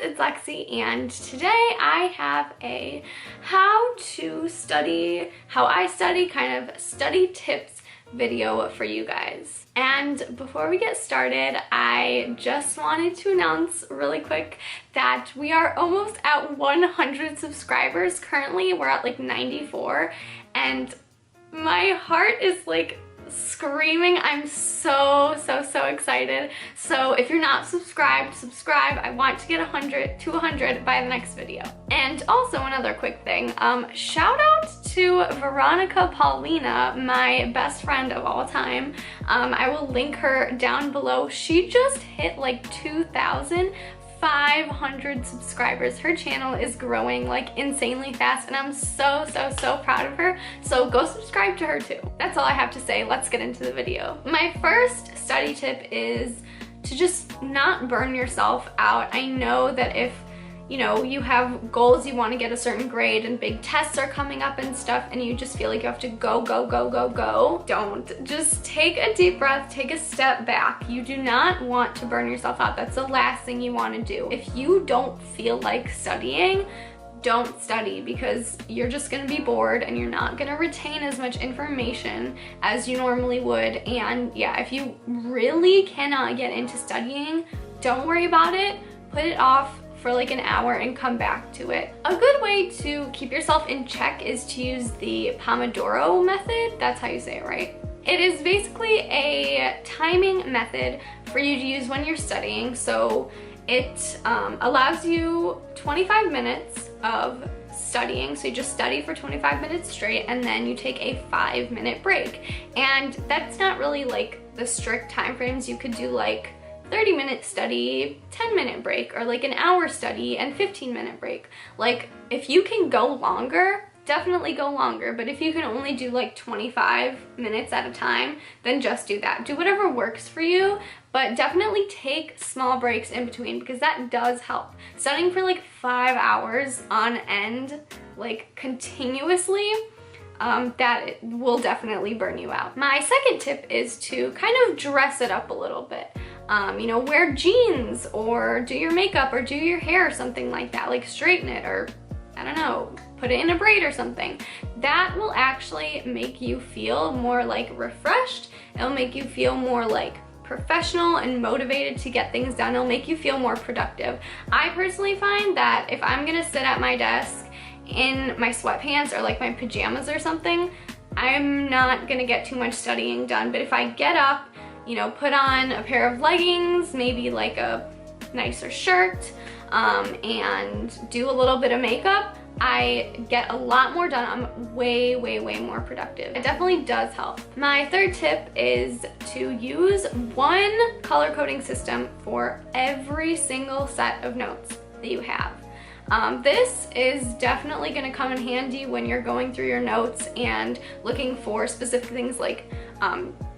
it's Lexi, and today I have a how I study kind of study tips video for you guys. And before we get started, I just wanted to announce really quick that we are almost at 100 subscribers. Currently we're at like 94, and my heart is like screaming. I'm so excited. So if you're not subscribed, subscribe. I want to get 100 to 100 by the next video. And also another quick thing, shout out to Veronica Paulina, my best friend of all time. I will link her down below. She just hit like 2,500 subscribers. Her channel is growing like insanely fast, and I'm so proud of her. So go subscribe to her too. That's all I have to say. Let's get into the video. My first study tip is to just not burn yourself out. I know that if you have goals, you want to get a certain grade and big tests are coming up and stuff, and you just feel like you have to go. Don't. Just take a deep breath, take a step back. You do not want to burn yourself out. That's the last thing you want to do. If you don't feel like studying, don't study, because you're just going to be bored and you're not going to retain as much information as you normally would. And yeah, if you really cannot get into studying, don't worry about it. Put it off for like an hour and come back to it. A good way to keep yourself in check is to use the Pomodoro method. That's how you say it, right? It is basically a timing method for you to use when you're studying. So it allows you 25 minutes of studying. So you just study for 25 minutes straight, and then you take a 5-minute break. And that's not really like the strict time frames. You could do like 30-minute study, 10-minute break, or like an hour study and 15-minute break. Like if you can go longer, definitely go longer, but if you can only do like 25 minutes at a time, then just do that. Do whatever works for you, but definitely take small breaks in between, because that does help. Studying for like 5 hours on end, like continuously, that will definitely burn you out. My second tip is to kind of dress it up a little bit. Wear jeans, or do your makeup, or do your hair, or something like that, like straighten it, or I don't know, put it in a braid or something. That will actually make you feel more like refreshed. It'll make you feel more like professional and motivated to get things done. It'll make you feel more productive. I personally find that if I'm gonna sit at my desk in my sweatpants or like my pajamas or something, I'm not gonna get too much studying done. But if I get up, put on a pair of leggings, maybe like a nicer shirt, and do a little bit of makeup, I get a lot more done. I'm way more productive. It definitely does help. My third tip is to use one color coding system for every single set of notes that you have. This is definitely going to come in handy when you're going through your notes and looking for specific things like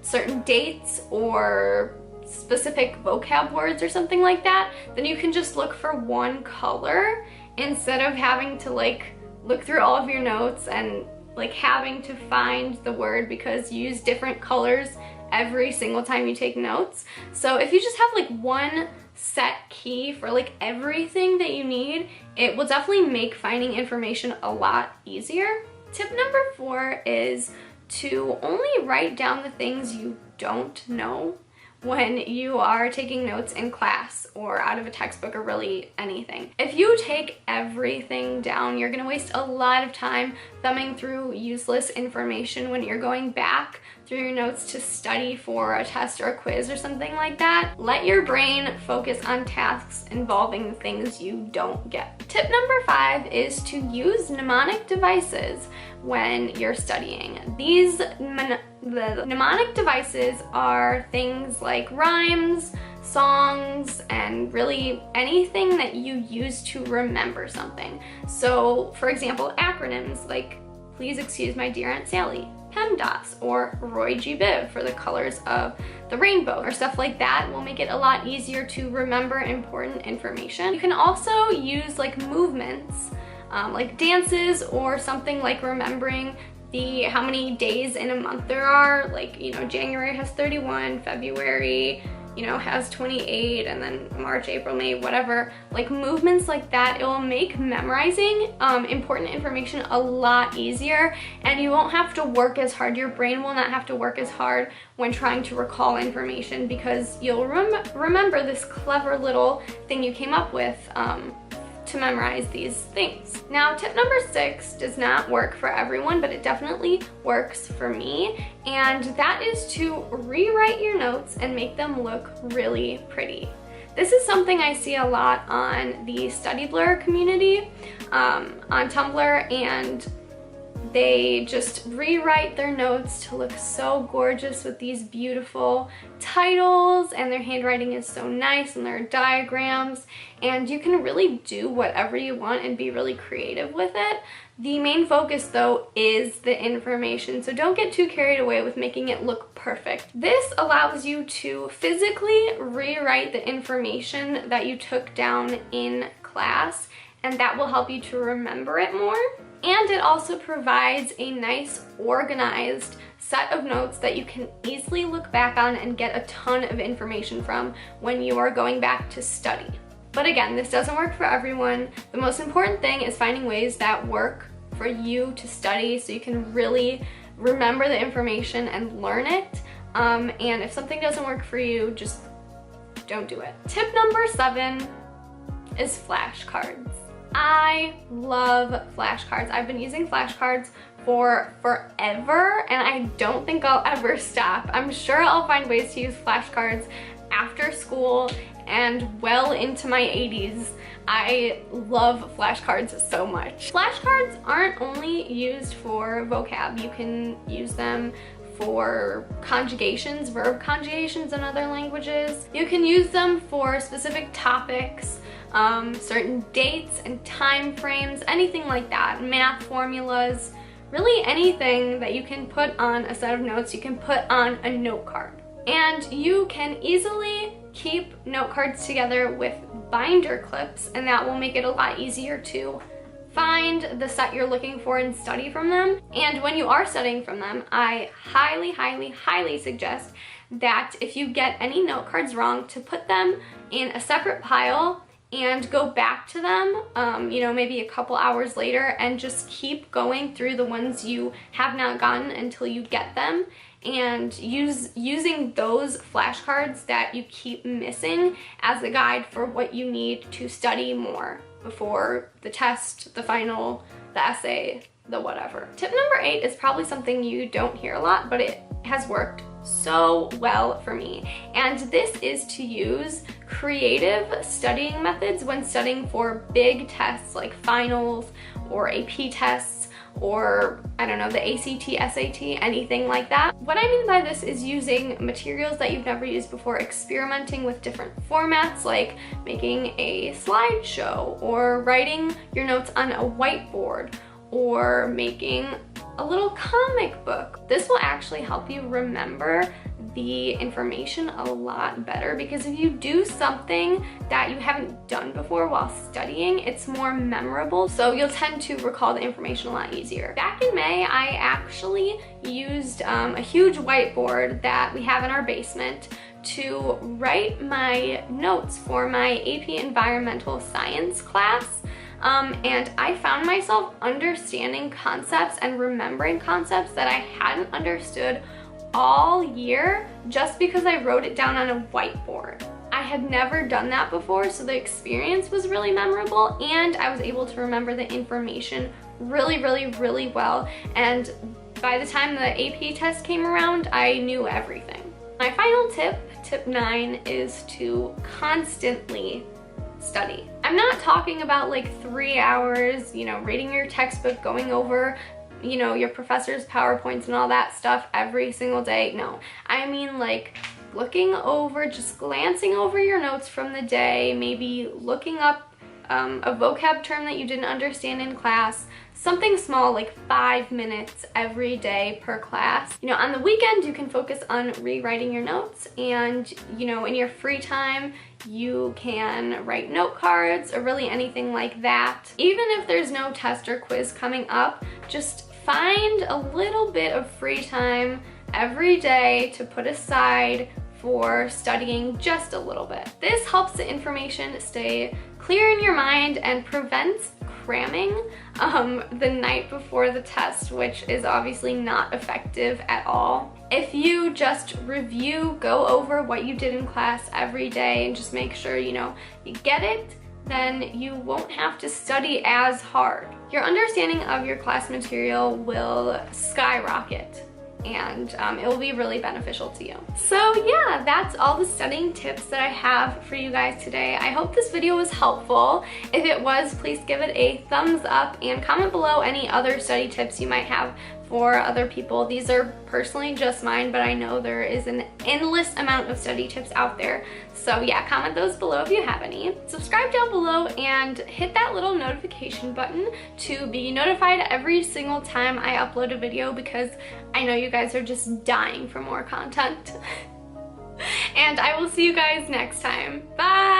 certain dates or specific vocab words or something like that. Then you can just look for one color instead of having to like look through all of your notes and like having to find the word, because you use different colors every single time you take notes. So if you just have like one set key for like everything that you need, it will definitely make finding information a lot easier. Tip number 4 is to only write down the things you don't know when you are taking notes in class or out of a textbook or really anything. If you take everything down, you're gonna waste a lot of time thumbing through useless information when you're going back through your notes to study for a test or a quiz or something like that. Let your brain focus on tasks involving the things you don't get. Tip number 5 is to use mnemonic devices when you're studying. The mnemonic devices are things like rhymes, songs, and really anything that you use to remember something. So for example, acronyms like Please Excuse My Dear Aunt Sally, PEMDAS, or Roy G. Biv for the colors of the rainbow, or stuff like that will make it a lot easier to remember important information. You can also use like movements, like dances, or something like remembering how many days in a month there are. Like, January has 31, February, you know, has 28 and then March, April, May, whatever, like movements like that, it will make memorizing important information a lot easier, and you won't have to work as hard. Your brain will not have to work as hard when trying to recall information, because you'll remember this clever little thing you came up with to memorize these things. Now, tip number 6 does not work for everyone, but it definitely works for me, and that is to rewrite your notes and make them look really pretty. This is something I see a lot on the Study Blur community on Tumblr, and they just rewrite their notes to look so gorgeous with these beautiful titles, and their handwriting is so nice, and there are diagrams, and you can really do whatever you want and be really creative with it. The main focus though is the information, so don't get too carried away with making it look perfect. This allows you to physically rewrite the information that you took down in class, and that will help you to remember it more. And it also provides a nice organized set of notes that you can easily look back on and get a ton of information from when you are going back to study. But again, this doesn't work for everyone. The most important thing is finding ways that work for you to study so you can really remember the information and learn it. And if something doesn't work for you, just don't do it. Tip number 7 is flashcards. I love flashcards. I've been using flashcards for forever, and I don't think I'll ever stop. I'm sure I'll find ways to use flashcards after school and well into my 80s. I love flashcards so much. Flashcards aren't only used for vocab. You can use them for conjugations, verb conjugations in other languages. You can use them for specific topics, certain dates and time frames, anything like that, math formulas, really anything that you can put on a set of notes, you can put on a note card. And you can easily keep note cards together with binder clips, and that will make it a lot easier to find the set you're looking for and study from them. And when you are studying from them, I highly, highly, highly suggest that if you get any note cards wrong, to put them in a separate pile and go back to them, you know, maybe a couple hours later, and just keep going through the ones you have not gotten until you get them, and using those flashcards that you keep missing as a guide for what you need to study more before the test, the final, the essay, the whatever. Tip number 8 is probably something you don't hear a lot, but it has worked so well for me, and this is to use creative studying methods when studying for big tests like finals or AP tests, or I don't know, the ACT, SAT, anything like that. What I mean by this is using materials that you've never used before, experimenting with different formats like making a slideshow, or writing your notes on a whiteboard, or making a little comic book. This will actually help you remember the information a lot better, because if you do something that you haven't done before while studying, it's more memorable, so you'll tend to recall the information a lot easier. Back in May, I actually used a huge whiteboard that we have in our basement to write my notes for my AP Environmental Science class. And I found myself understanding concepts and remembering concepts that I hadn't understood all year just because I wrote it down on a whiteboard. I had never done that before, so the experience was really memorable, and I was able to remember the information really, really, really well. And by the time the AP test came around, I knew everything. My final tip, tip 9, is to constantly study. I'm not talking about like 3 hours, you know, reading your textbook, going over, you know, your professor's PowerPoints and all that stuff every single day. No, I mean like looking over, just glancing over your notes from the day, maybe looking up a vocab term that you didn't understand in class, something small like 5 minutes every day per class. You know, on the weekend you can focus on rewriting your notes, and you know, in your free time you can write note cards or really anything like that. Even if there's no test or quiz coming up, just find a little bit of free time every day to put aside for studying just a little bit. This helps the information stay clear in your mind and prevents cramming the night before the test, which is obviously not effective at all. If you just review, go over what you did in class every day and just make sure you get it, then you won't have to study as hard. Your understanding of your class material will skyrocket, and it will be really beneficial to you. So yeah, that's all the studying tips that I have for you guys today. I hope this video was helpful. If it was, please give it a thumbs up and comment below any other study tips you might have for other people. These are personally just mine, but I know there is an endless amount of study tips out there. So yeah, comment those below if you have any. Subscribe down below and hit that little notification button to be notified every single time I upload a video, because I know you guys are just dying for more content. And I will see you guys next time. Bye!